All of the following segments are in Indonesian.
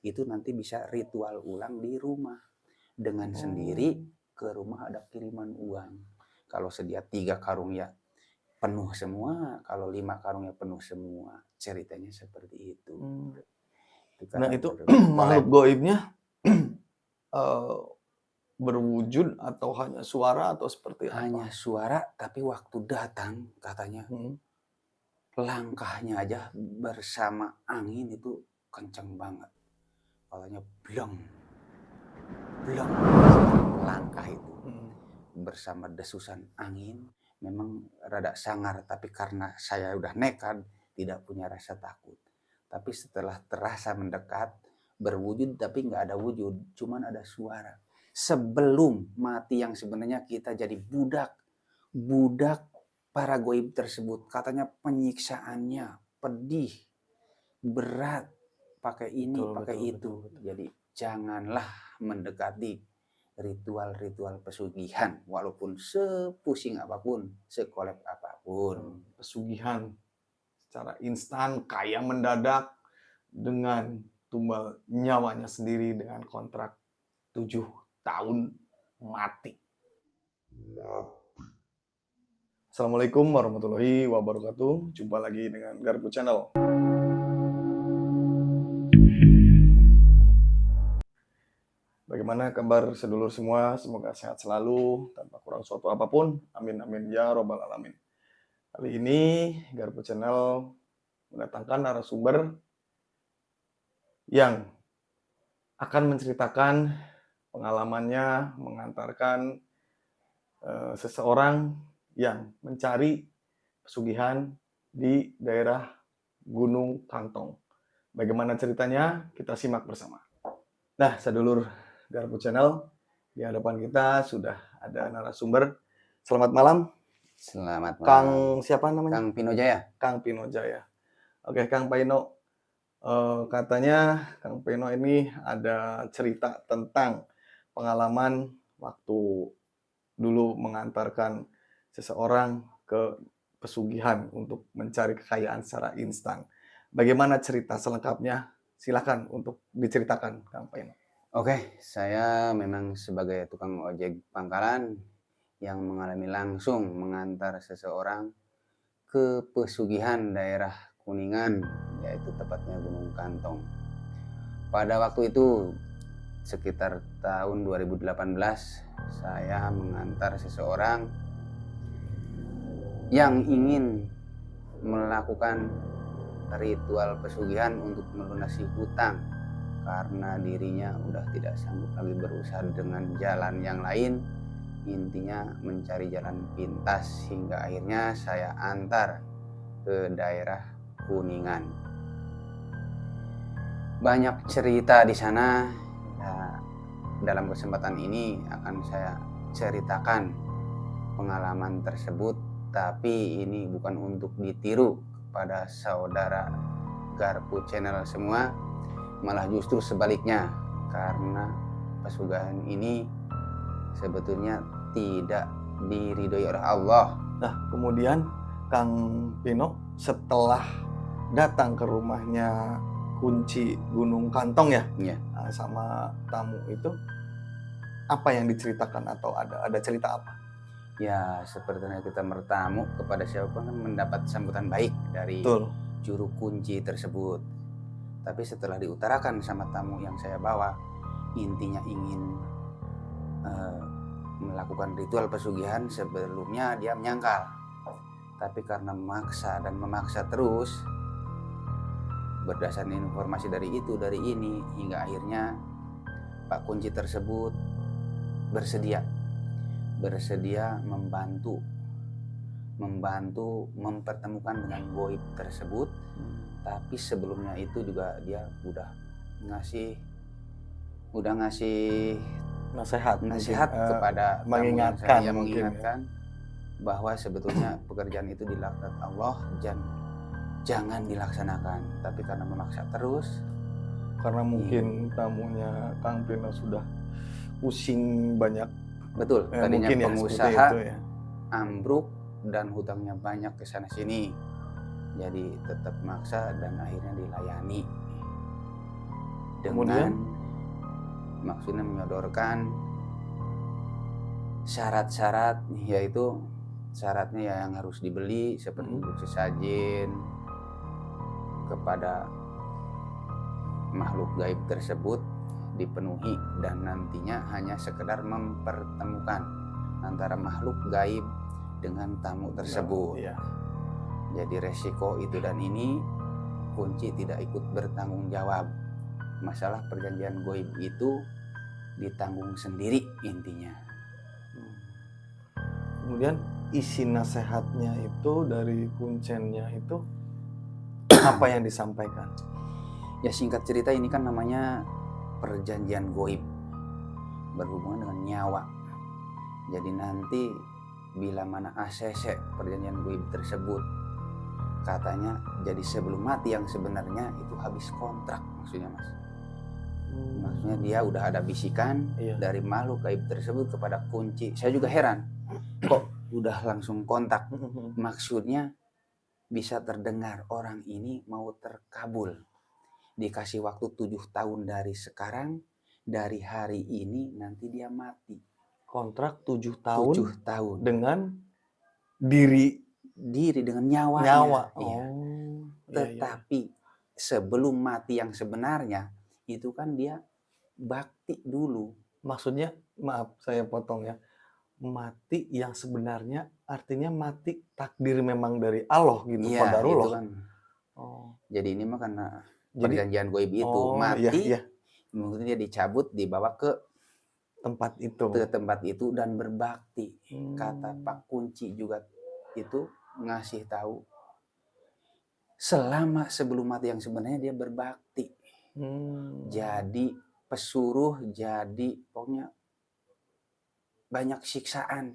itu nanti bisa ritual ulang di rumah. Dengan sendiri ke rumah ada kiriman uang. Kalau sedia 3 karung ya penuh semua, kalau 5 karung ya penuh semua. Ceritanya seperti itu. Nah itu Boleh. makhluk goibnya berwujud atau hanya suara atau seperti apa? Hanya suara, tapi waktu datang katanya langkahnya aja bersama angin itu kenceng banget. Katanya bleng, bleng, langkah itu bersama desusan angin. Memang rada sangar, tapi karena saya udah nekat, tidak punya rasa takut. Tapi setelah terasa mendekat, berwujud tapi nggak ada wujud, cuman ada suara. Sebelum mati yang sebenarnya kita jadi budak para goib tersebut. Katanya penyiksaannya pedih, berat, pakai ini, pakai itu. Betul. Jadi janganlah mendekati ritual-ritual pesugihan, walaupun sepusing apapun, sekolek apapun. Pesugihan secara instan, kaya mendadak, dengan tumbal nyawanya sendiri dengan kontrak 7 tahun mati. Assalamualaikum warahmatullahi wabarakatuh. Jumpa lagi dengan Garpu Channel. Bagaimana kabar sedulur semua? Semoga sehat selalu, tanpa kurang suatu apapun. Amin amin ya robbal alamin. Kali ini Garpu Channel mendatangkan narasumber yang akan menceritakan pengalamannya mengantarkan seseorang yang mencari pesugihan di daerah Gunung Kantong. Bagaimana ceritanya? Kita simak bersama. Nah, sedulur Garpu Channel, di hadapan kita sudah ada narasumber. Selamat malam. Selamat malam. Kang siapa namanya? Kang Pino Jaya. Kang Pino Jaya. Oke, Kang Pino. Katanya Kang Pino ini ada cerita tentang pengalaman waktu dulu mengantarkan seseorang ke pesugihan untuk mencari kekayaan secara instan. Bagaimana cerita selengkapnya? Silakan untuk diceritakan, Kang Pino. Oke, saya memang sebagai tukang ojek pangkalan yang mengalami langsung mengantar seseorang ke pesugihan daerah Kuningan, yaitu tepatnya Gunung Kantong. Pada waktu itu sekitar tahun 2018, saya mengantar seseorang yang ingin melakukan ritual pesugihan untuk melunasi hutang karena dirinya udah tidak sanggup lagi berusaha dengan jalan yang lain. Intinya mencari jalan pintas hingga akhirnya saya antar ke daerah Kuningan. Banyak cerita di sana. Ya, dalam kesempatan ini akan saya ceritakan pengalaman tersebut, tapi ini bukan untuk ditiru kepada saudara Garpu Channel semua, malah justru sebaliknya, karena pesugihan ini sebetulnya tidak diridhoi oleh Allah. Nah, kemudian Kang Pino setelah datang ke rumahnya kunci Gunung Kantong ya, sama tamu itu, apa yang diceritakan atau ada cerita apa? Ya, sepertinya kita bertamu kepada siapa kan mendapat sambutan baik dari juru kunci tersebut. Tapi setelah diutarakan sama tamu yang saya bawa, intinya ingin melakukan ritual pesugihan, sebelumnya dia menyangkal. Tapi karena memaksa terus, berdasarkan informasi dari itu, dari ini, hingga akhirnya Pak Kunci tersebut bersedia membantu mempertemukan dengan goib tersebut. Tapi sebelumnya itu juga dia udah ngasih nasihat kepada mengingatkan bahwa sebetulnya pekerjaan itu dilakukan Allah, jangan dilaksanakan. Tapi karena memaksa terus, karena mungkin tamunya Kang Pino sudah pusing banyak. Betul, tadinya pengusaha ya, ambruk dan hutangnya banyak ke sana sini. Jadi tetap maksa dan akhirnya dilayani. Kemudian? maksudnya menyodorkan syarat-syarat, yaitu syaratnya ya yang harus dibeli seperti untuk sesajen kepada makhluk gaib tersebut dipenuhi, dan nantinya hanya sekedar mempertemukan antara makhluk gaib dengan tamu tersebut. Iya. Jadi resiko itu dan ini kunci tidak ikut bertanggung jawab. Masalah perjanjian gaib itu ditanggung sendiri intinya. Kemudian isi nasihatnya itu dari kuncennya itu apa yang disampaikan? Ya singkat cerita ini kan namanya perjanjian gaib berhubungan dengan nyawa. Jadi nanti bila mana ACC perjanjian gaib tersebut katanya jadi sebelum mati yang sebenarnya itu habis kontrak maksudnya Mas. Maksudnya dia udah ada bisikan dari makhluk gaib tersebut kepada kunci. Saya juga heran kok udah langsung kontak. Maksudnya bisa terdengar orang ini mau terkabul. Dikasih waktu 7 tahun dari sekarang, dari hari ini nanti dia mati. Kontrak 7 tahun. 7 tahun. Dengan diri dengan nyawanya. Nyawa. Iya. Tetapi sebelum mati yang sebenarnya itu kan dia bakti dulu. Maksudnya, maaf saya potong ya. Mati yang sebenarnya artinya mati takdir memang dari Allah gitu. Iya, Qadarullah. itu kan. Jadi ini mah karena perjanjian gaib itu mati, mungkin dia dicabut, dibawa ke tempat itu. Ke tempat itu dan berbakti. Kata Pak Kunci juga itu ngasih tahu selama sebelum mati yang sebenarnya dia berbakti. Jadi pesuruh, jadi pokoknya banyak siksaan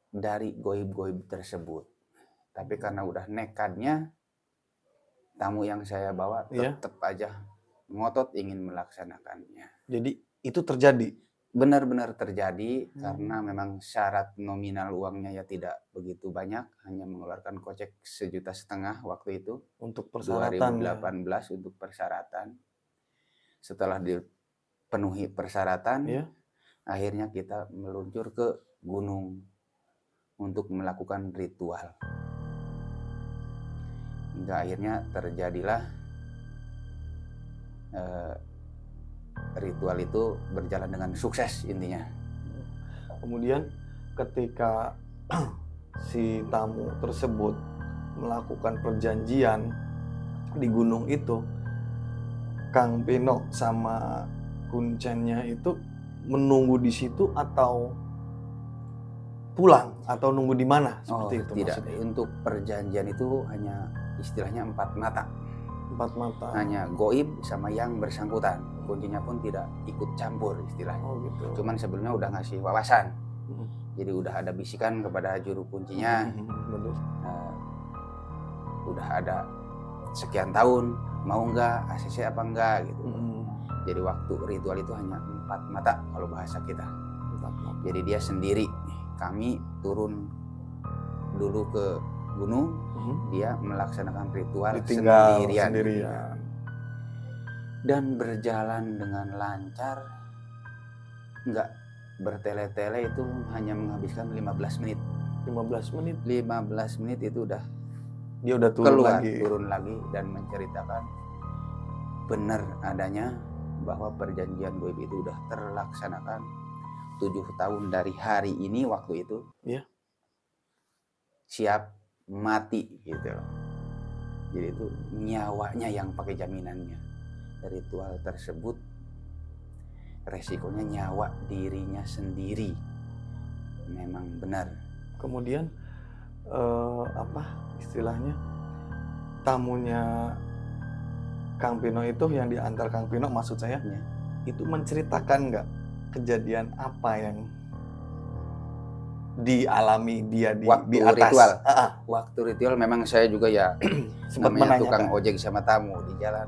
dari gaib-gaib tersebut. Tapi karena udah nekadnya, tamu yang saya bawa tetap aja ngotot ingin melaksanakannya. Jadi itu terjadi? Benar-benar terjadi karena memang syarat nominal uangnya ya tidak begitu banyak, hanya mengeluarkan kocek 1,5 juta waktu itu untuk persyaratan 2018 untuk persyaratan. Setelah dipenuhi persyaratan, akhirnya kita meluncur ke gunung untuk melakukan ritual. Hingga akhirnya terjadilah ritual itu berjalan dengan sukses intinya. Kemudian ketika si tamu tersebut melakukan perjanjian di gunung itu, Kang Pino sama kuncennya itu menunggu di situ atau pulang atau nunggu di mana seperti itu? Tidak. Maksudnya? Untuk perjanjian itu hanya istilahnya 4 mata. 4 mata. Hanya goib sama yang bersangkutan. Kuncinya pun tidak ikut campur istilahnya. Gitu. Cuman sebelumnya udah ngasih wawasan. Jadi udah ada bisikan kepada juru kuncinya. Udah ada sekian tahun, mau nggak ACC apa enggak gitu. Jadi waktu ritual itu hanya 4 mata kalau bahasa kita. Jadi dia sendiri. Kami turun dulu ke gunung, dia melaksanakan ritual sendirian. Dan berjalan dengan lancar, nggak bertele-tele, itu hanya menghabiskan 15 menit. 15 menit? 15 menit itu dia udah turun lagi dan menceritakan benar adanya bahwa perjanjian gaib itu udah terlaksanakan 7 tahun dari hari ini waktu itu. Siap mati gitu. Jadi itu nyawanya yang pakai jaminannya. Ritual tersebut resikonya nyawa dirinya sendiri. Memang benar. Kemudian apa istilahnya, tamunya Kang Pino itu yang diantar Kang Pino maksud saya itu menceritakan nggak kejadian apa yang dialami dia di atas ritual. Waktu ritual memang saya juga ya namanya tukang ojek sama tamu di jalan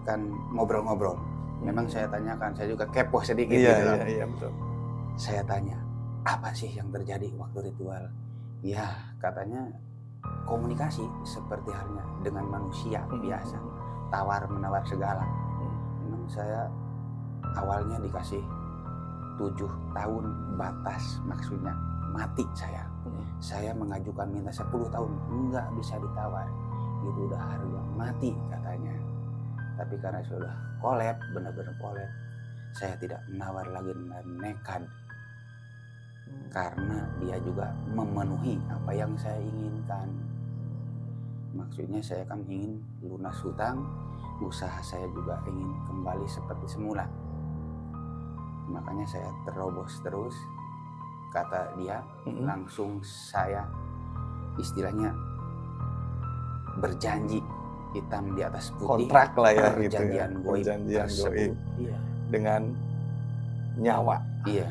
kan ngobrol-ngobrol. Memang saya tanyakan, saya juga kepo sedikit gitu loh. Iya, betul. Saya tanya, apa sih yang terjadi waktu ritual? Ya, katanya komunikasi seperti halnya dengan manusia biasa. tawar-menawar segala. Memang saya awalnya dikasih 7 tahun batas, maksudnya mati saya. Saya mengajukan minta 10 tahun, enggak bisa ditawar. Itu udah harga mati katanya. Tapi karena sudah kolab, benar-benar kolab, saya tidak menawar lagi dan nekat. Karena dia juga memenuhi apa yang saya inginkan. Maksudnya saya kan ingin lunas hutang, usaha saya juga ingin kembali seperti semula. Makanya saya terobos terus, kata dia. Langsung saya istilahnya berjanji hitam di atas putih, kontrak lah ya, perjanjian gitu ya. goib Perjanjian tersebut. goib. Iya. Dengan nyawa. Iya.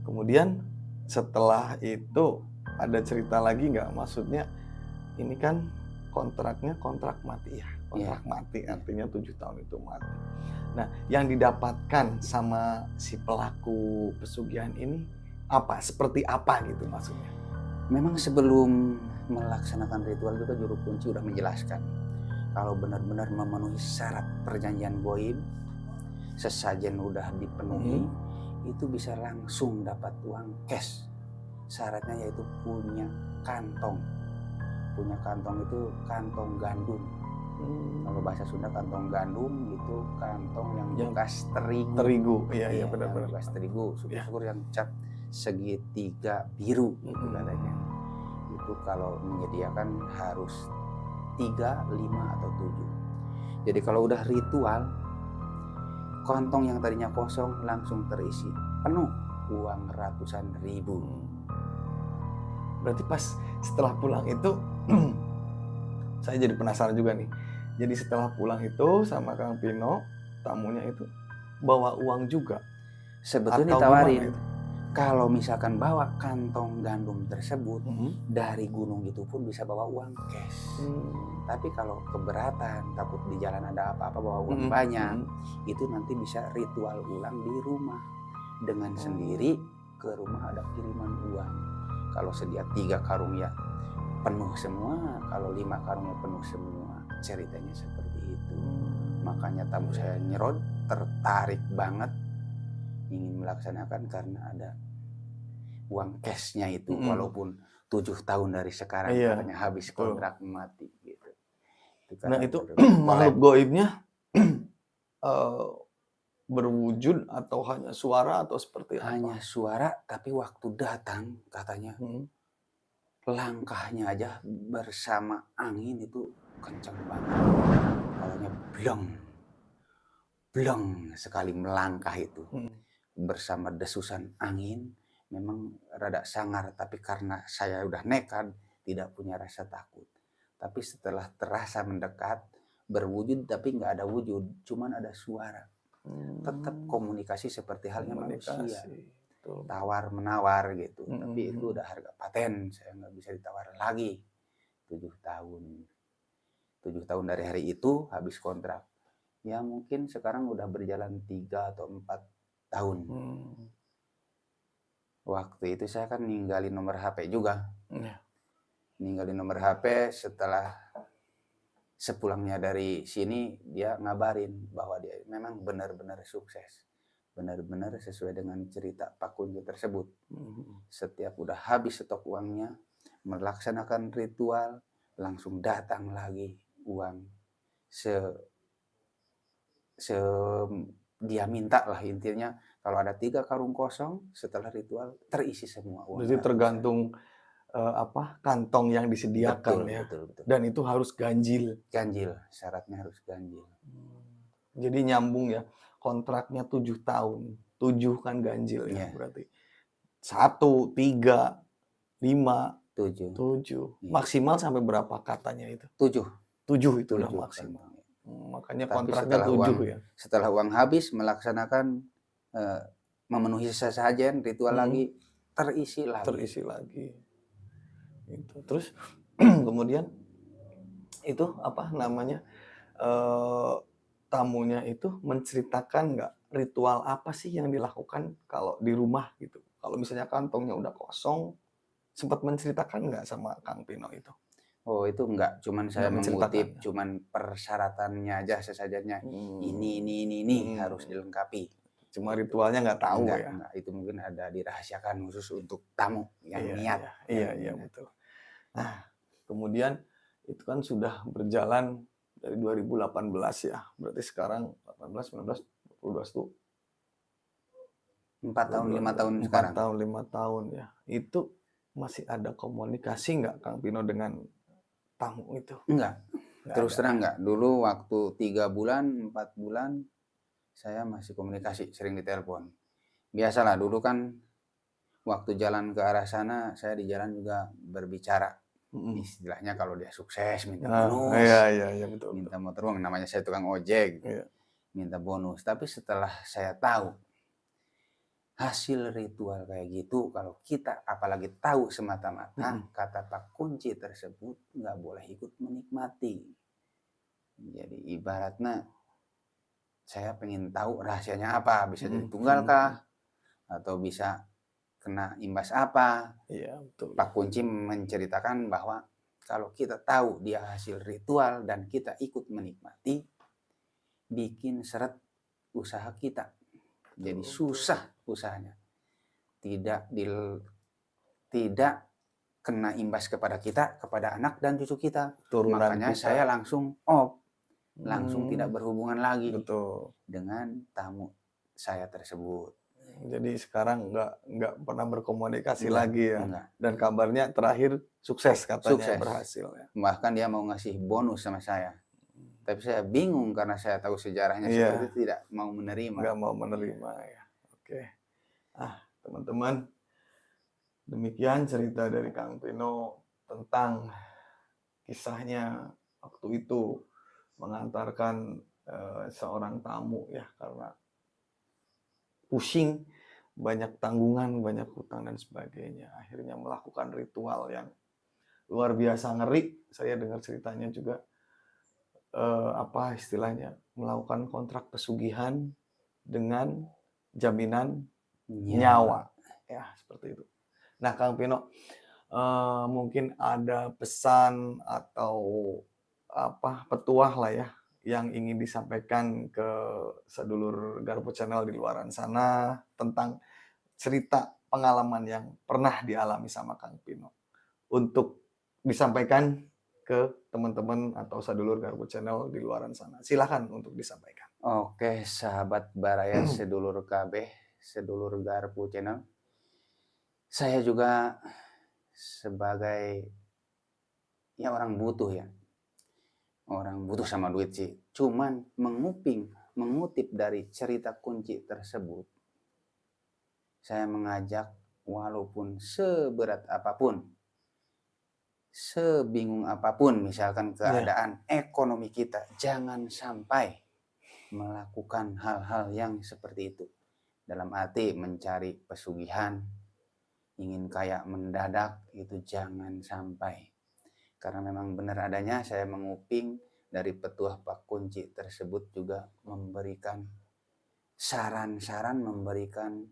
Kemudian setelah itu ada cerita lagi nggak? Maksudnya ini kan kontraknya kontrak mati ya, kontrak mati artinya 7 tahun itu mati. Nah, yang didapatkan sama si pelaku pesugihan ini apa? Seperti apa gitu maksudnya? Memang sebelum melaksanakan ritual juga juru kunci udah menjelaskan kalau benar-benar memenuhi syarat perjanjian goib, sesajen udah dipenuhi, itu bisa langsung dapat uang cash. Syaratnya yaitu punya kantong. Punya kantong itu kantong gandum. Kalau bahasa Sunda kantong gandum itu kantong yang bekas terigu. Terigu, iya benar-benar. Bekas terigu, syukur-syukur yang cap segitiga biru itu katanya. Itu kalau menyediakan harus 3, 5 atau 7. Jadi kalau udah ritual, kantong yang tadinya kosong langsung terisi penuh uang ratusan ribu. Berarti pas setelah pulang itu saya jadi penasaran juga nih. Jadi setelah pulang itu sama Kang Pino, tamunya itu bawa uang juga. Sebetulnya ditawarin, kalau misalkan bawa kantong gandum tersebut dari gunung itu pun bisa bawa uang cash. Tapi kalau keberatan, takut di jalan ada apa-apa bawa uang banyak, itu nanti bisa ritual ulang di rumah. Dengan sendiri ke rumah ada kiriman uang. Kalau sedia 3 karung ya penuh semua, kalau 5 karungnya penuh semua. Ceritanya seperti itu. Makanya tamu saya nyerot, tertarik banget ingin melaksanakan karena ada uang cashnya itu. Walaupun 7 tahun dari sekarang katanya habis kontrak mati gitu. Nah itu makhluk goibnya berwujud atau hanya suara atau seperti apa? Hanya suara, tapi waktu datang katanya langkahnya aja bersama angin itu kencang banget. Kalaunya blong sekali melangkah itu. Bersama desusan angin, memang rada sangar, tapi karena saya udah nekat, tidak punya rasa takut. Tapi setelah terasa mendekat, berwujud tapi nggak ada wujud, cuman ada suara. Tetap komunikasi seperti halnya manusia. Tawar menawar gitu. Tapi itu udah harga paten, saya nggak bisa ditawar lagi. 7 tahun. 7 tahun dari hari itu habis kontrak. Ya mungkin sekarang udah berjalan 3 atau 4 tahun. Waktu itu saya kan ninggalin nomor HP juga. Ninggalin nomor HP setelah sepulangnya dari sini dia ngabarin bahwa dia memang benar-benar sukses. Benar-benar sesuai dengan cerita Pak Kunjo tersebut. Setiap udah habis stok uangnya, melaksanakan ritual, langsung datang lagi uang. Dia minta lah intinya, kalau ada 3 karung kosong setelah ritual terisi semua uang. Jadi tergantung kantong yang disediakan, betul, ya. Betul. Dan itu harus ganjil. Ganjil, syaratnya harus ganjil. Jadi nyambung ya, kontraknya 7 tahun. 7 kan ganjil ya, berarti. 1, 3, 5, 7. Maksimal sampai berapa katanya itu? 7. 7 itu udah maksimal. Makanya kontraknya 7 ya. Setelah uang habis melaksanakan memenuhi sesajen ritual lagi, terisi lagi. Itu. Terus kemudian itu tamunya itu menceritakan nggak ritual apa sih yang dilakukan kalau di rumah gitu? Kalau misalnya kantongnya udah kosong, sempat menceritakan nggak sama Kang Pino itu? Oh, itu enggak, cuman saya Nggak menceritakan? mengutip cuman persyaratannya aja sesajennya. Hmm, Ini harus mhm. dilengkapi, Cuma gitu. ritualnya nggak tahu ya? Enggak, itu mungkin ada dirahasiakan khusus untuk tamu yang Iya niat, iya yang iya iya, niat. betul. Nah, kemudian itu kan sudah berjalan dari 2018 ya, berarti sekarang 18, 19, 20 tuh 4 tahun, 5 tahun 4 sekarang. tahun, 5 tahun ya. Itu masih ada komunikasi nggak Kang Pino dengan tamu itu? Enggak, Nggak terus ada ya? terang enggak. Dulu waktu 3 bulan, 4 bulan, saya masih komunikasi, sering ditelepon. Biasalah dulu kan waktu jalan ke arah sana, saya di jalan juga berbicara. Mhm. Istilahnya kalau dia sukses minta Nah, bonus, iya iya iya, betul betul. minta motor uang, namanya saya tukang ojek, Iya. minta bonus. Tapi setelah saya tahu hasil ritual kayak gitu, kalau kita apalagi tahu semata-mata Mhm. kata Pak kunci tersebut nggak boleh ikut menikmati. Jadi ibaratnya saya pengen tahu rahasianya apa, bisa jadi Mhm tunggal mhm kah? mhm. Atau bisa kena imbas apa? Iya, betul. Pak kunci menceritakan bahwa kalau kita tahu dia hasil ritual dan kita ikut menikmati, bikin seret usaha kita. Jadi Betul betul. susah usahanya. Tidak tidak kena imbas kepada kita, kepada anak dan cucu kita. Turunan Makanya kita. saya langsung off, langsung tidak Mmm, berhubungan lagi betul. dengan tamu saya tersebut. Jadi sekarang nggak pernah berkomunikasi Enggak, lagi ya? enggak. Dan kabarnya terakhir sukses katanya, Sukses. berhasil ya? Bahkan dia mau ngasih bonus sama saya. Tapi saya bingung karena saya tahu sejarahnya seperti Iya, itu, tidak mau menerima. nggak mau Iya. menerima ya. Oke. Ah, teman-teman, demikian cerita dari Kang Pino tentang kisahnya waktu itu mengantarkan, seorang tamu ya, karena pusing, banyak tanggungan, banyak hutang dan sebagainya. Akhirnya melakukan ritual yang luar biasa ngeri. Saya dengar ceritanya juga, apa istilahnya, melakukan kontrak pesugihan dengan jaminan Nyawa. nyawa, ya seperti itu. Nah, Kang Pino, mungkin ada pesan atau apa, petuah lah ya, yang ingin disampaikan ke sedulur Garpu Channel di luaran sana tentang cerita pengalaman yang pernah dialami sama Kang Pino, untuk disampaikan ke teman-teman atau sedulur Garpu Channel di luaran sana. Silakan untuk disampaikan. Oke, sahabat Baraya sedulur KB, sedulur Garpu Channel. Saya juga sebagai ya orang butuh ya. Orang butuh sama duit sih. Cuman mengutip dari cerita kunci tersebut, saya mengajak walaupun seberat apapun, sebingung apapun misalkan Iya, keadaan ekonomi kita, jangan sampai melakukan hal-hal yang seperti itu. Dalam arti mencari pesugihan, ingin kaya mendadak, itu jangan sampai. Karena memang benar adanya saya menguping dari petuah Pak Kunci tersebut juga memberikan saran-saran, memberikan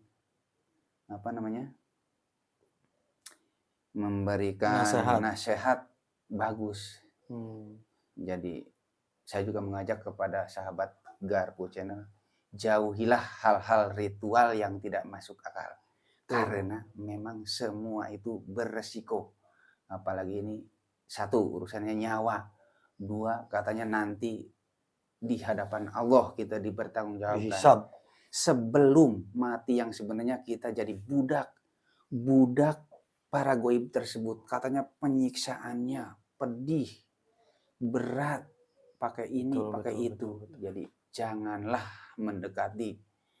apa namanya, memberikan nasehat. nasihat bagus. Hmm. Jadi saya juga mengajak kepada sahabat Garpu Channel, jauhilah hal-hal ritual yang tidak masuk akal. Betul. Karena memang semua itu beresiko. Apalagi ini satu, urusannya nyawa. Dua, katanya nanti di hadapan Allah kita dipertanggungjawabkan. Dihisab. Sebelum mati yang sebenarnya kita jadi budak para goib tersebut. Katanya penyiksaannya pedih, berat, pakai ini, Betul pakai betul itu. betul betul. Jadi janganlah mendekati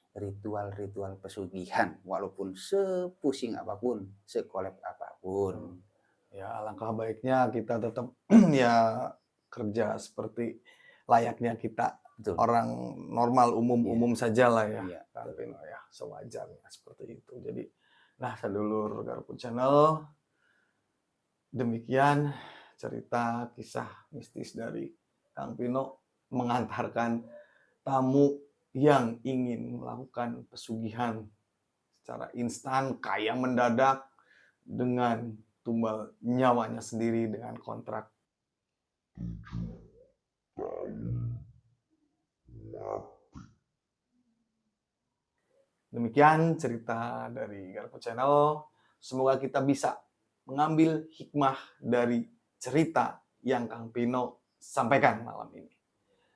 ritual-ritual pesugihan walaupun sepusing apapun, sekolep apapun. Betul. Ya, alangkah baiknya kita tetap ya kerja seperti layaknya kita Betul. orang normal, Iya, umum-umum saja lah ya, iya, Kang betul. Pino ya, sewajarnya seperti itu. Jadi, nah sedulur Garpu Channel, demikian cerita kisah mistis dari Kang Pino mengantarkan tamu yang ingin melakukan pesugihan secara instan, kaya mendadak dengan tumbal nyawanya sendiri dengan kontrak Demikian cerita dari Garpu Channel. Semoga kita bisa mengambil hikmah dari cerita yang Kang Pino sampaikan malam ini.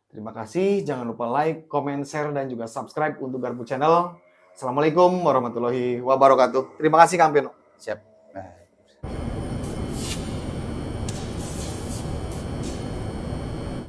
Terima kasih. Jangan lupa like, comment, share, dan juga subscribe untuk Garpu Channel. Assalamualaikum warahmatullahi wabarakatuh. Terima kasih Kang Pino. Siap.